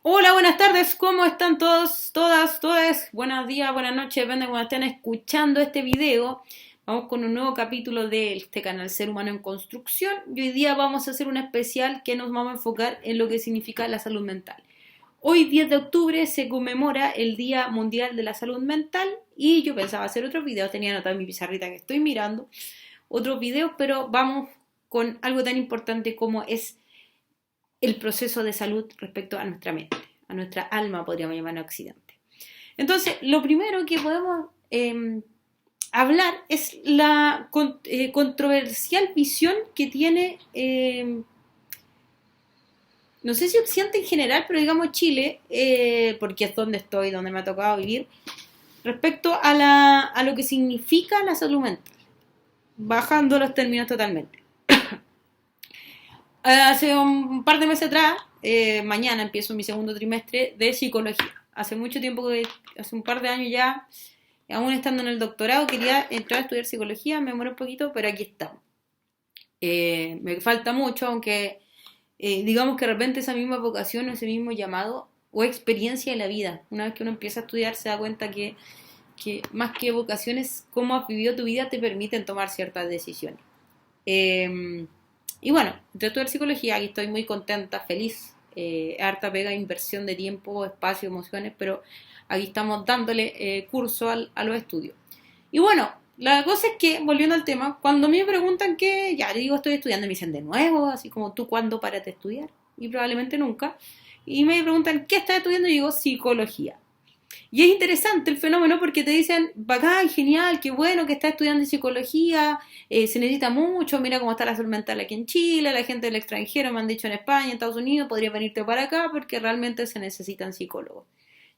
Hola, buenas tardes, ¿cómo están todos, todas, todas? Buenos días, buenas noches, depende de cuando estén escuchando este video. Vamos con un nuevo capítulo de este canal Ser Humano en Construcción y hoy día vamos a hacer un especial que nos vamos a enfocar en lo que significa la salud mental. Hoy 10 de octubre se conmemora el Día Mundial de la Salud Mental y yo pensaba hacer otros videos, tenía anotada en mi pizarrita que estoy mirando, otros videos, pero vamos con algo tan importante como es el proceso de salud respecto a nuestra mente, a nuestra alma, podríamos llamar en Occidente. Entonces, lo primero que podemos hablar es la controversial visión que tiene, no sé si Occidente en general, pero digamos Chile, porque es donde estoy, donde me ha tocado vivir, respecto a lo que significa la salud mental, bajando los términos totalmente. Hace un par de meses atrás, mañana empiezo mi segundo trimestre de psicología. Hace mucho tiempo, hace un par de años ya, aún estando en el doctorado, quería entrar a estudiar psicología, me demoré un poquito, pero aquí estamos. Me falta mucho, aunque digamos que de repente esa misma vocación o ese mismo llamado o experiencia de la vida, una vez que uno empieza a estudiar se da cuenta que más que vocaciones, cómo has vivido tu vida te permiten tomar ciertas decisiones. Eh, y bueno, entre estudiar psicología, aquí estoy muy contenta, feliz, harta pega, inversión de tiempo, espacio, emociones, pero aquí estamos dándole curso a los estudios. Y bueno, la cosa es que, volviendo al tema, cuando a mí me preguntan qué, ya le digo estoy estudiando, me dicen de nuevo, así como tú cuándo paras de estudiar, y probablemente nunca. Y me preguntan qué estás estudiando y digo psicología. Y es interesante el fenómeno porque te dicen, bacán, genial, qué bueno que estás estudiando psicología, se necesita mucho, mira cómo está la salud mental aquí en Chile, la gente del extranjero me han dicho en España, en Estados Unidos, podría venirte para acá porque realmente se necesitan psicólogos.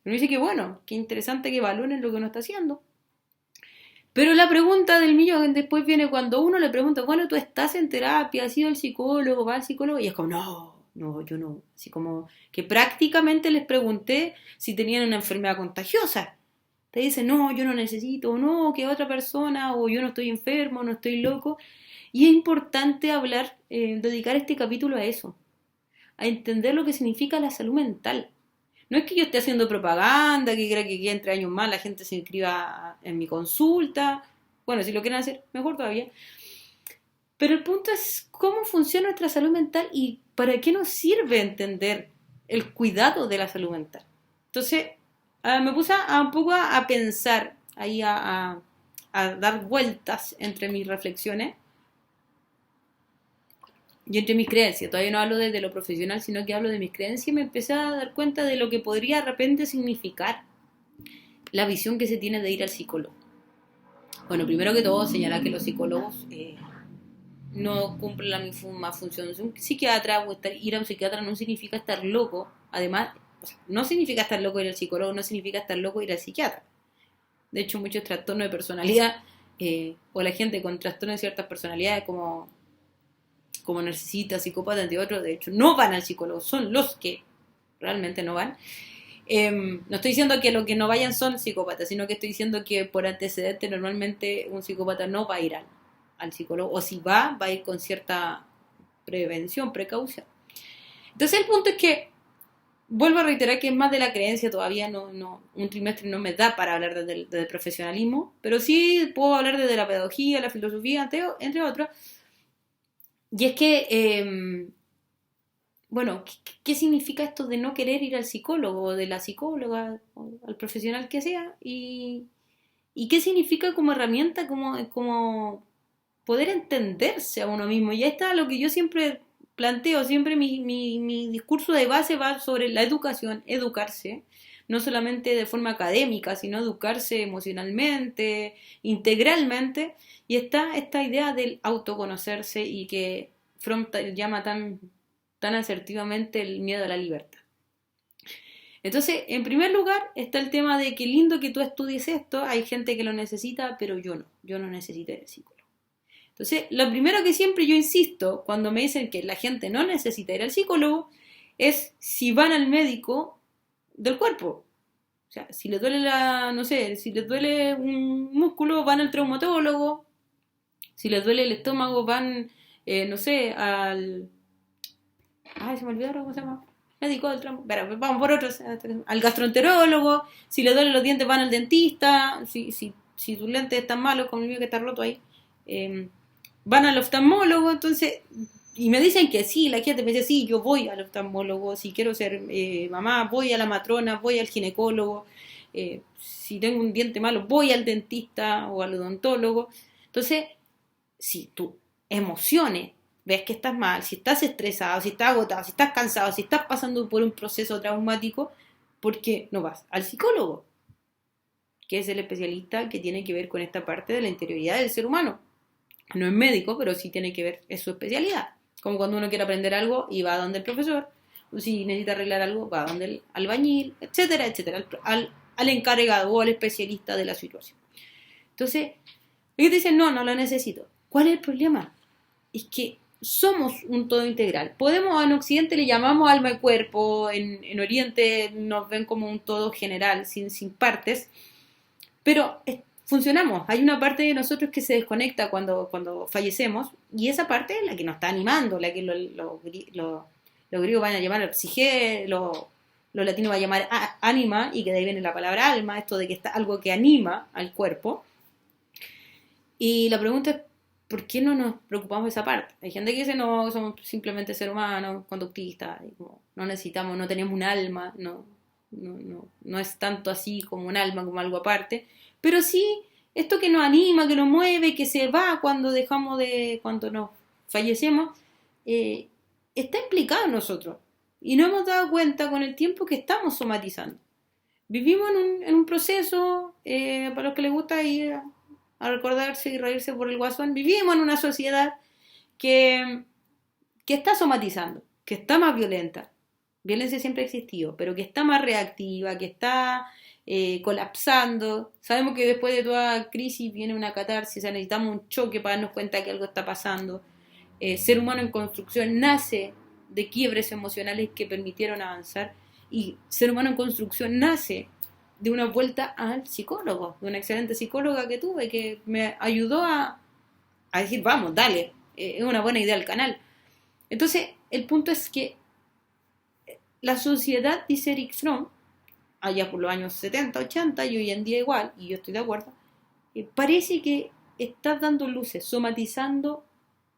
Y uno dice que bueno, qué interesante que valoren lo que uno está haciendo. Pero la pregunta del millón después viene cuando uno le pregunta, bueno, tú estás en terapia, has ido al psicólogo, vas al psicólogo, y es como, no, yo no. Así como que prácticamente les pregunté si tenían una enfermedad contagiosa. Te dicen, no, yo no necesito, o no, que otra persona, o yo no estoy enfermo, no estoy loco. Y es importante hablar, dedicar este capítulo a eso, a entender lo que significa la salud mental. No es que yo esté haciendo propaganda, que quiera que entre años más la gente se inscriba en mi consulta. Bueno, si lo quieren hacer, mejor todavía. Pero el punto es cómo funciona nuestra salud mental y para qué nos sirve entender el cuidado de la salud mental. Entonces, me puse un poco a pensar, ahí a dar vueltas entre mis reflexiones y entre mis creencias. Todavía no hablo desde lo profesional, sino que hablo de mis creencias y me empecé a dar cuenta de lo que podría de repente significar la visión que se tiene de ir al psicólogo. Bueno, primero que todo, señalar que los psicólogos no cumplen la misma función de un psiquiatra o ir a un psiquiatra no significa estar loco. Además, o sea, no significa estar loco ir al psicólogo, no significa estar loco ir al psiquiatra. De hecho, muchos trastornos de personalidad o la gente con trastornos de ciertas personalidades como narcisista, psicópata, entre otros, de hecho, no van al psicólogo, son los que realmente no van. No estoy diciendo que los que no vayan son psicópatas, sino que estoy diciendo que por antecedente normalmente un psicópata no va a ir al psicólogo, o si va a ir con cierta prevención, precaución. Entonces el punto es que, vuelvo a reiterar que es más de la creencia, todavía un trimestre no me da para hablar desde el profesionalismo, pero sí puedo hablar desde la pedagogía, la filosofía, entre otros, y es que bueno, ¿qué significa esto de no querer ir al psicólogo o de la psicóloga o al profesional que sea? Y qué significa como herramienta, como poder entenderse a uno mismo. Y ahí está lo que yo siempre planteo, siempre mi discurso de base va sobre la educación, educarse, no solamente de forma académica, sino educarse emocionalmente, integralmente. Y está esta idea del autoconocerse y que Fromm llama tan asertivamente el miedo a la libertad. Entonces, en primer lugar, está el tema de que lindo que tú estudies esto, hay gente que lo necesita, pero yo no necesito ir al psicólogo. Entonces, lo primero que siempre yo insisto cuando me dicen que la gente no necesita ir al psicólogo es si van al médico del cuerpo. O sea, si les duele no sé, si les duele un músculo, van al traumatólogo. Si les duele el estómago, van, no sé, al... Ay, se me olvidó cómo se llama. médico del pero vamos por otros, al gastroenterólogo, si le duelen los dientes van al dentista, si tus lentes están malos, como el mío que está roto ahí, van al oftalmólogo, entonces, y me dicen que sí, la gente me dice, sí, yo voy al oftalmólogo, si quiero ser mamá, voy a la matrona, voy al ginecólogo, si tengo un diente malo, voy al dentista o al odontólogo. Entonces, si tus emociones ves que estás mal, si estás estresado, si estás agotado, si estás cansado, si estás pasando por un proceso traumático, ¿por qué no vas al psicólogo? Que es el especialista que tiene que ver con esta parte de la interioridad del ser humano. No es médico, pero sí tiene que ver, es su especialidad. Como cuando uno quiere aprender algo y va donde el profesor, o si necesita arreglar algo, va donde el albañil, etcétera, etcétera, al encargado o al especialista de la situación. Entonces, ellos dicen, no lo necesito. ¿Cuál es el problema? Es que somos un todo integral. Podemos, en Occidente le llamamos alma y cuerpo, en Oriente nos ven como un todo general, sin partes, pero funcionamos. Hay una parte de nosotros que se desconecta cuando fallecemos, y esa parte es la que nos está animando, la que los griegos van a llamar psique, los latinos van a llamar ánima, y que de ahí viene la palabra alma, esto de que está algo que anima al cuerpo. Y la pregunta es, ¿por qué no nos preocupamos de esa parte? Hay gente que dice, no, somos simplemente seres humanos, conductistas, y como, no necesitamos, no tenemos un alma, no es tanto así como un alma, como algo aparte, pero sí, esto que nos anima, que nos mueve, que se va cuando cuando nos fallecemos, está implicado en nosotros, y no hemos dado cuenta con el tiempo que estamos somatizando. Vivimos en un proceso, para los que les gusta ir a recordarse y reírse por el guasón, vivimos en una sociedad que está somatizando, que está más violenta. Violencia siempre ha existido, pero que está más reactiva, que está colapsando. Sabemos que después de toda crisis viene una catarsis, necesitamos un choque para darnos cuenta que algo está pasando. Ser humano en construcción nace de quiebres emocionales que permitieron avanzar, y ser humano en construcción nace de una vuelta al psicólogo, de una excelente psicóloga que tuve, que me ayudó a decir, vamos, dale, es una buena idea el canal. Entonces, el punto es que la sociedad, dice Erich Fromm, allá por los años 70, 80, y hoy en día igual, y yo estoy de acuerdo, parece que está dando luces, somatizando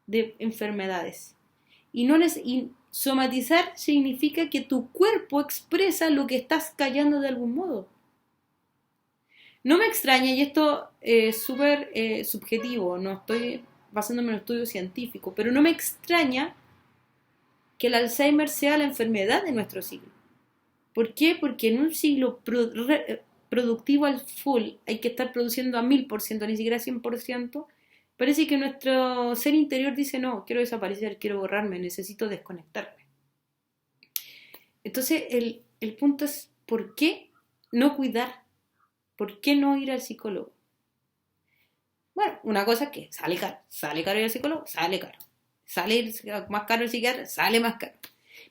de enfermedades. Y somatizar significa que tu cuerpo expresa lo que estás callando de algún modo. No me extraña, y esto es súper subjetivo, no estoy basándome en un estudio científico, pero no me extraña que el Alzheimer sea la enfermedad de nuestro siglo. ¿Por qué? Porque en un siglo productivo al full hay que estar produciendo a 1000%, ni siquiera 100%. Parece que nuestro ser interior dice, no, quiero desaparecer, quiero borrarme, necesito desconectarme. Entonces el punto es, ¿por qué no cuidar? ¿Por qué no ir al psicólogo? Bueno, una cosa es que sale caro ir al psicólogo, sale caro. Sale más caro el psiquiatra, sale más caro.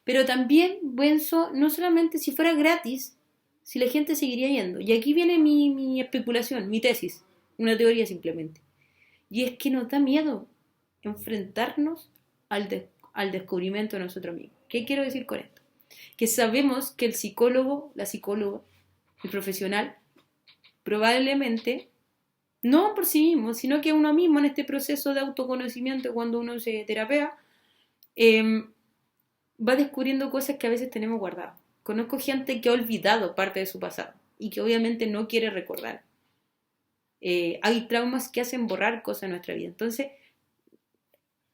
Pero también, pienso, no solamente si fuera gratis, si la gente seguiría yendo. Y aquí viene mi especulación, mi tesis, una teoría simplemente. Y es que nos da miedo enfrentarnos al descubrimiento de nosotros mismos. ¿Qué quiero decir con esto? Que sabemos que el psicólogo, la psicóloga, el profesional, probablemente, no por sí mismo, sino que uno mismo en este proceso de autoconocimiento, cuando uno se terapea, va descubriendo cosas que a veces tenemos guardadas. Conozco gente que ha olvidado parte de su pasado y que obviamente no quiere recordar. Hay traumas que hacen borrar cosas en nuestra vida. Entonces,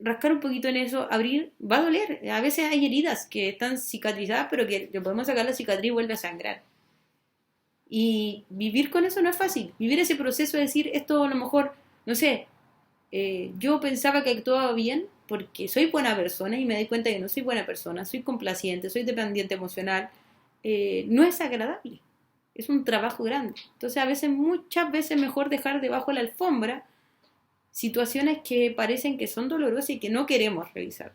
rascar un poquito en eso, abrir, va a doler. A veces hay heridas que están cicatrizadas, pero que podemos sacar la cicatriz y vuelve a sangrar. Y vivir con eso no es fácil. Vivir ese proceso de decir, esto a lo mejor, no sé, yo pensaba que actuaba bien porque soy buena persona y me doy cuenta que no soy buena persona, soy complaciente, soy dependiente emocional. No es agradable. Es un trabajo grande. Entonces muchas veces mejor dejar debajo de la alfombra situaciones que parecen que son dolorosas y que no queremos revisar.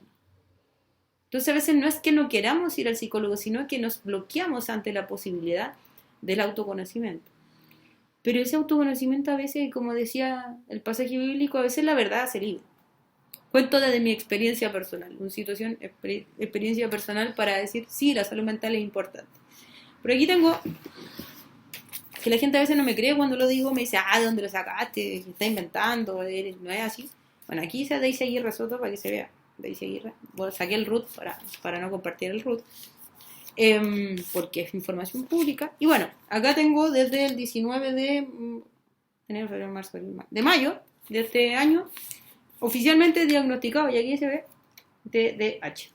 Entonces a veces no es que no queramos ir al psicólogo, sino que nos bloqueamos ante la posibilidad del autoconocimiento. Pero ese autoconocimiento a veces, como decía el pasaje bíblico, a veces la verdad hace libre. cuento desde mi experiencia personal, una situación, experiencia personal para decir, sí, la salud mental es importante. Pero aquí tengo, que la gente a veces no me cree cuando lo digo, me dice, ¿de dónde lo sacaste? ¿Estás inventando? ¿No es así? Bueno, aquí dice Daisy Aguirre Soto para que se vea. Daisy Aguirre. Bueno, saqué el root para no compartir el root. Porque es información pública. Y bueno, acá tengo desde el 19 de enero, febrero, marzo, de mayo de este año, oficialmente diagnosticado, y aquí se ve, TDAH.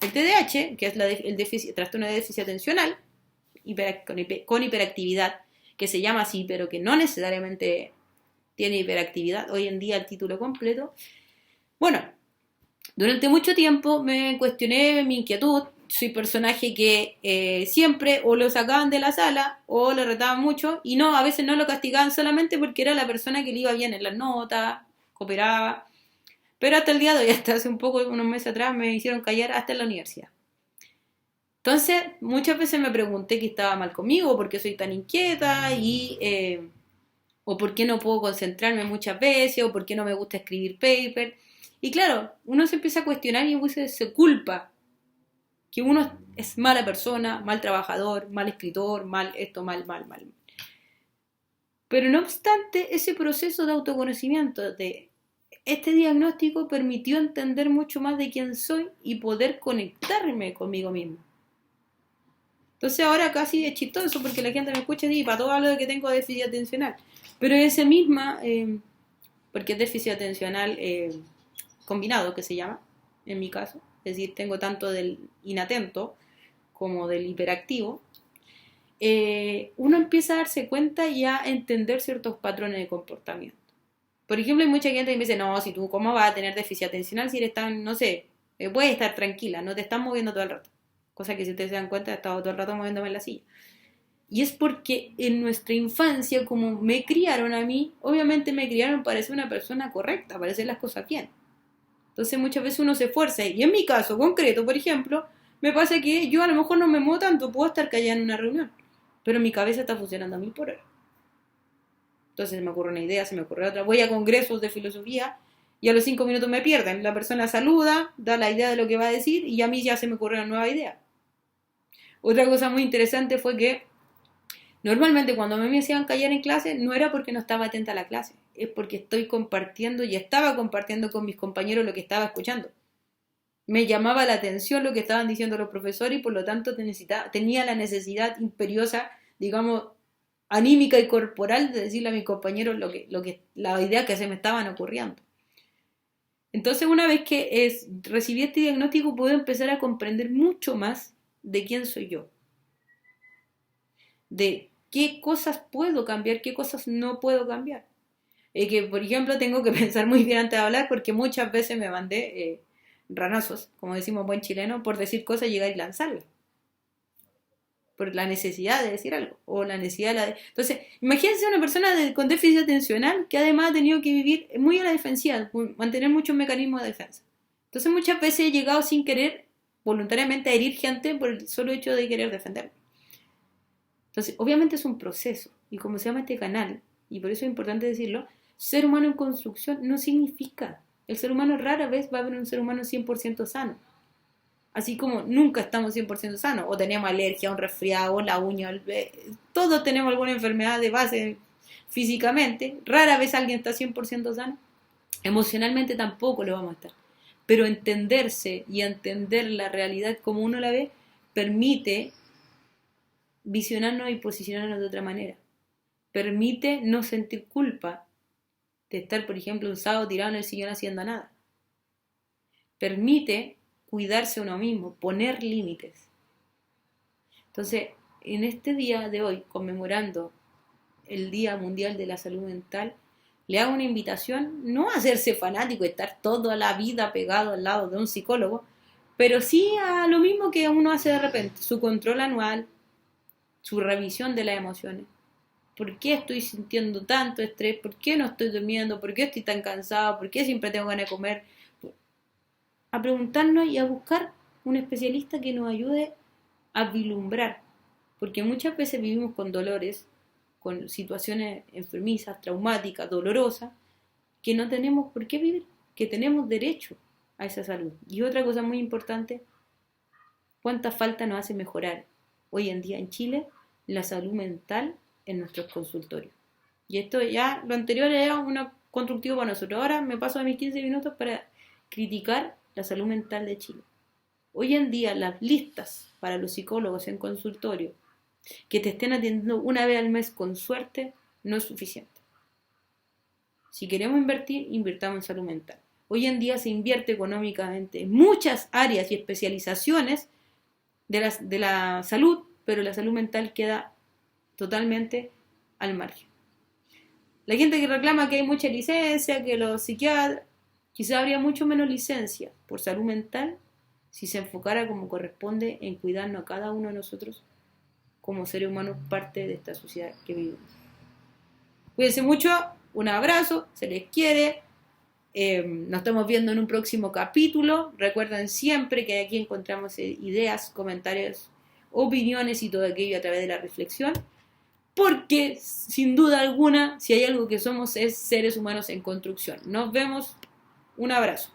El TDAH, que es el trastorno de déficit atencional, con hiperactividad, que se llama así, pero que no necesariamente tiene hiperactividad, hoy en día el título completo. Bueno, durante mucho tiempo me cuestioné mi inquietud. Soy personaje que siempre o lo sacaban de la sala o lo retaban mucho, y no, a veces no lo castigaban solamente porque era la persona que le iba bien en las notas, cooperaba, pero hasta el día de hoy, hasta hace unos meses atrás, me hicieron callar hasta en la universidad. Entonces, muchas veces me pregunté qué estaba mal conmigo, por qué soy tan inquieta, o por qué no puedo concentrarme muchas veces, o por qué no me gusta escribir paper. Y claro, uno se empieza a cuestionar y se culpa que uno es mala persona, mal trabajador, mal escritor, mal esto, mal. Pero no obstante, ese proceso de autoconocimiento, de este diagnóstico, permitió entender mucho más de quién soy y poder conectarme conmigo mismo. Entonces ahora casi es chistoso porque la gente me escucha y para todo hablo de que tengo déficit atencional. Pero ese misma, porque es déficit atencional combinado, que se llama, en mi caso. Es decir, tengo tanto del inatento como del hiperactivo. Uno empieza a darse cuenta y a entender ciertos patrones de comportamiento. Por ejemplo, hay mucha gente que me dice, no, si tú, ¿cómo vas a tener déficit atencional si eres tan, no sé, puedes estar tranquila, no te estás moviendo todo el rato? Cosa que si ustedes se dan cuenta, he estado todo el rato moviéndome en la silla. Y es porque en nuestra infancia, como me criaron a mí, obviamente me criaron para ser una persona correcta, para hacer las cosas bien. Entonces muchas veces uno se esfuerza, y en mi caso concreto, por ejemplo, me pasa que yo a lo mejor no me muevo tanto, puedo estar callada en una reunión, pero mi cabeza está funcionando a 1000 por hora. Entonces se me ocurre una idea, se me ocurre otra, voy a congresos de filosofía y a los 5 minutos me pierden. La persona saluda, da la idea de lo que va a decir y a mí ya se me ocurre una nueva idea. Otra cosa muy interesante fue que normalmente cuando a mí me hacían callar en clase no era porque no estaba atenta a la clase, es porque estoy compartiendo y estaba compartiendo con mis compañeros lo que estaba escuchando. Me llamaba la atención lo que estaban diciendo los profesores y por lo tanto tenía la necesidad imperiosa, digamos, anímica y corporal de decirle a mis compañeros la idea que se me estaban ocurriendo. Entonces, una vez que recibí este diagnóstico, puedo empezar a comprender mucho más de quién soy yo, de qué cosas puedo cambiar, qué cosas no puedo cambiar. Que, por ejemplo, tengo que pensar muy bien antes de hablar porque muchas veces me mandé ranazos, como decimos buen chileno, por decir cosas, llegar y lanzarlas. Por la necesidad de decir algo, o la necesidad de Entonces, imagínense una persona con déficit atencional que además ha tenido que vivir muy a la defensiva, mantener muchos mecanismos de defensa. Entonces, muchas veces he llegado sin querer, voluntariamente, a herir gente por el solo hecho de querer defenderme. Entonces, obviamente es un proceso, y como se llama este canal, y por eso es importante decirlo, ser humano en construcción no significa, el ser humano rara vez va a haber un ser humano 100% sano. Así como nunca estamos 100% sanos, o tenemos alergia, un resfriado, la uña, todos tenemos alguna enfermedad de base físicamente, rara vez alguien está 100% sano, emocionalmente tampoco lo vamos a estar. Pero entenderse y entender la realidad como uno la ve, permite visionarnos y posicionarnos de otra manera. Permite no sentir culpa de estar, por ejemplo, un sábado tirado en el sillón haciendo nada. Permite cuidarse uno mismo, poner límites. Entonces, en este día de hoy, conmemorando el Día Mundial de la Salud Mental, le hago una invitación, no a hacerse fanático, estar toda la vida pegado al lado de un psicólogo, pero sí a lo mismo que uno hace de repente, su control anual, su revisión de las emociones. ¿Por qué estoy sintiendo tanto estrés? ¿Por qué no estoy durmiendo? ¿Por qué estoy tan cansado? ¿Por qué siempre tengo ganas de comer? A preguntarnos y a buscar un especialista que nos ayude a vislumbrar, porque muchas veces vivimos con dolores, con situaciones enfermizas, traumáticas, dolorosas, que no tenemos por qué vivir, que tenemos derecho a esa salud. Y otra cosa muy importante, ¿cuánta falta nos hace mejorar hoy en día en Chile la salud mental en nuestros consultorios? Y esto ya, lo anterior era una constructivo para nosotros. Ahora me paso a mis 15 minutos para criticar la salud mental de Chile. Hoy en día las listas para los psicólogos en consultorio que te estén atendiendo una vez al mes con suerte no es suficiente. Si queremos invertir, invirtamos en salud mental. Hoy en día se invierte económicamente en muchas áreas y especializaciones de la salud, pero la salud mental queda totalmente al margen. La gente que reclama que hay mucha licencia, que los psiquiatras, quizá habría mucho menos licencia por salud mental si se enfocara como corresponde en cuidarnos a cada uno de nosotros como seres humanos, parte de esta sociedad que vivimos. Cuídense mucho, un abrazo, se les quiere, nos estamos viendo en un próximo capítulo. Recuerden siempre que aquí encontramos ideas, comentarios, opiniones y todo aquello a través de la reflexión, porque sin duda alguna, si hay algo que somos es seres humanos en construcción. Nos vemos, un abrazo.